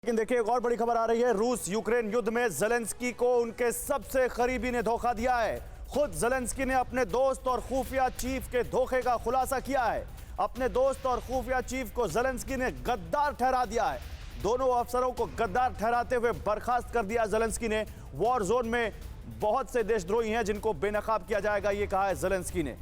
लेकिन देखिए एक और बड़ी खबर आ रही है। रूस यूक्रेन युद्ध में ज़ेलेंस्की को उनके सबसे करीबी ने धोखा दिया है। खुद ज़ेलेंस्की ने अपने दोस्त और खुफिया चीफ के धोखे का खुलासा किया है। अपने दोस्त और खुफिया चीफ को ज़ेलेंस्की ने गद्दार ठहरा दिया है। दोनों अफसरों को गद्दार ठहराते हुए बर्खास्त कर दिया ज़ेलेंस्की ने। वॉर जोन में बहुत से देशद्रोही हैं जिनको बेनकाब किया जाएगा, ये कहा है ज़ेलेंस्की ने।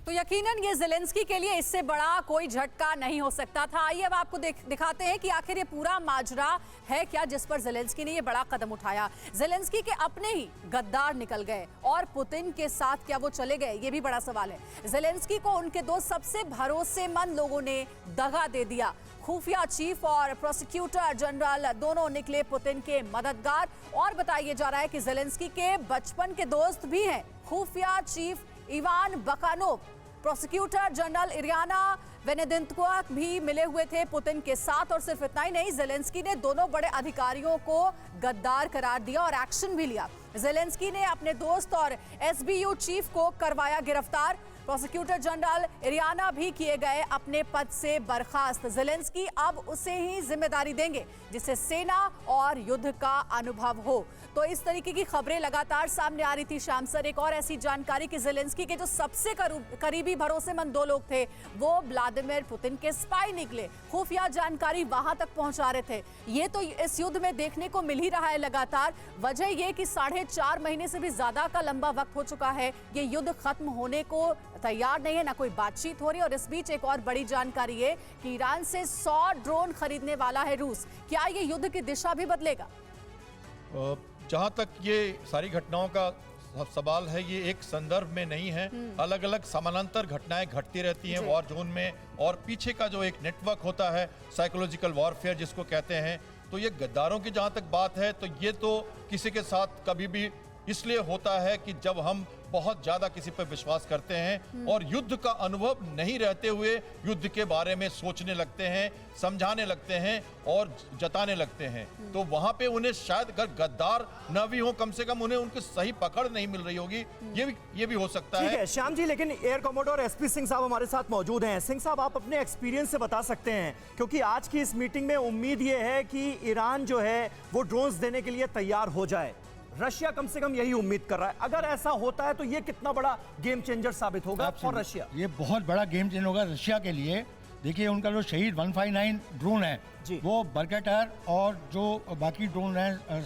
तो यकीनन ये ज़ेलेंस्की के लिए इससे बड़ा कोई झटका नहीं हो सकता था। आइए अब आपको दिखाते हैं कि आखिर ये पूरा माजरा है क्या जिस पर ज़ेलेंस्की ने ये बड़ा कदम उठाया। ज़ेलेंस्की के अपने ही गद्दार निकल गए और पुतिन के साथ क्या वो चले गए, ये भी बड़ा सवाल है। ज़ेलेंस्की को उनके दो सबसे भरोसेमंद लोगों ने दगा दे दिया। खुफिया चीफ और प्रोसिक्यूटर जनरल दोनों निकले पुतिन के मददगार। और बताया जा रहा है कि ज़ेलेंस्की के बचपन के दोस्त भी हैं। खुफिया चीफ इवान बकानोव, प्रोसिक्यूटर जनरल इरियाना वेनेदिंतोवा भी मिले हुए थे पुतिन के साथ। और सिर्फ इतना ही नहीं, ज़ेलेंस्की ने दोनों बड़े अधिकारियों को गद्दार करार दिया और एक्शन भी लिया। ज़ेलेंस्की ने अपने दोस्त और एसबीयू चीफ को करवाया गिरफ्तार। प्रोसिक्यूटर जनरल इरियाना भी किए गए अपने पद से बर्खास्त। ज़ेलेंस्की अब उसे ही जिम्मेदारी देंगे जिसे सेना और युद्ध का अनुभव हो। तो इस तरीके की खबरें लगातार सामने आ रही थी। शाम सर, एक और ऐसी जानकारी कि ज़ेलेंस्की के जो सबसे करीबी भरोसेमंद दो लोग थे वो व्लादिमीर पुतिन के स्पाई निकले। खुफिया जानकारी वहां तक पहुंचा रहे थे। ये तो इस युद्ध में देखने को मिल ही रहा है लगातार। वजह ये कि 4.5 महीने से भी ज्यादा का लंबा वक्त हो चुका है। ये युद्ध खत्म होने को तैयार नहीं है, ना कोई बातचीत हो रही है। और इस बीच एक और बड़ी जानकारी है कि ईरान से 100 ड्रोन खरीदने वाला है रूस। क्या ये युद्ध की दिशा भी बदलेगा? जहां तक ये सारी घटनाओं का सवाल है, ये एक संदर्भ में नहीं है। अलग अलग समानांतर घटनाएं घटती रहती हैं वॉर जोन में। और पीछे का जो एक नेटवर्क होता है, साइकोलॉजिकल वॉरफेयर जिसको कहते हैं, तो ये गद्दारों की जहां तक बात है तो ये तो किसी के साथ कभी भी इसलिए होता है कि जब हम बहुत ज्यादा किसी पर विश्वास करते हैं और युद्ध का अनुभव नहीं रहते हुए युद्ध के बारे में सोचने लगते हैं, समझाने लगते हैं और जताने लगते हैं, तो वहां पे उन्हें शायद अगर गद्दार न भी हो, कम से कम उन्हें उनकी सही पकड़ नहीं मिल रही होगी। ये भी हो सकता है। श्याम जी, लेकिन एयर कमोडोर एसपी सिंह साहब हमारे साथ मौजूद हैं। सिंह साहब, आप अपने एक्सपीरियंस से बता सकते हैं, क्योंकि आज की इस मीटिंग में उम्मीद ये है कि ईरान जो है वो ड्रोन्स देने के लिए तैयार हो जाए। रशिया कम से कम यही उम्मीद कर रहा है। अगर ऐसा होता है तो ये कितना बड़ा गेम चेंजर साबित होगा फॉर रशिया? ये बहुत बड़ा गेम चेंजर होगा रशिया के लिए। देखिए, उनका जो शहीद 159 ड्रोन है वो बर्केटर और जो बाकी ड्रोन है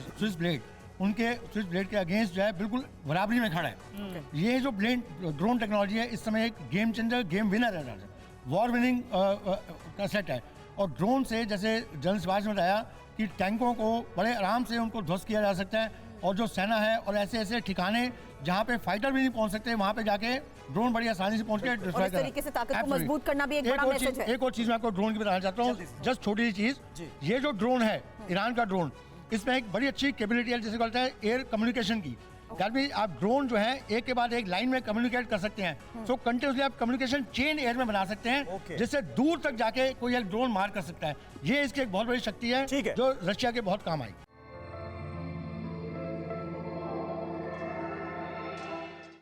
स्विस ब्लेड, उनके स्विस ब्लेड के अगेंस्ट जो है बिल्कुल बराबरी में खड़ा है। ये जो ड्रोन टेक्नोलॉजी है इस समय एक गेम चेंजर, गेम विनर है, वॉर विनिंग का सेट है। और ड्रोन से, जैसे जनरल सुभाष ने बताया, कि टैंकों को बड़े आराम से उनको ध्वस्त किया जा सकता है। और जो सेना है और ऐसे ऐसे ठिकाने जहाँ पे फाइटर भी नहीं पहुँच सकते, वहाँ पे जाके ड्रोन बड़ी आसानी से पहुँच के डिस्ट्रॉय कर तरीके से ताकत को मजबूत करना भी एक बड़ा मैसेज है। एक और चीज़ मैं आपको ड्रोन की बताना चाहता हूँ, जस्ट छोटी सी चीज़। ये जो ड्रोन है, ईरान का ड्रोन, इसमें एक बड़ी अच्छी कैपेबिलिटी है जिसे कहते हैं एयर कम्युनिकेशन की। आप ड्रोन जो है एक के बाद एक लाइन में कम्युनिकेट कर सकते हैं। सो कंटिन्यूसली आप कम्युनिकेशन चेन एयर में बना सकते हैं, जिससे दूर तक जाके कोई एक ड्रोन मार कर सकता है। ये इसकी एक बहुत बड़ी शक्ति है जो रशिया के बहुत काम आई।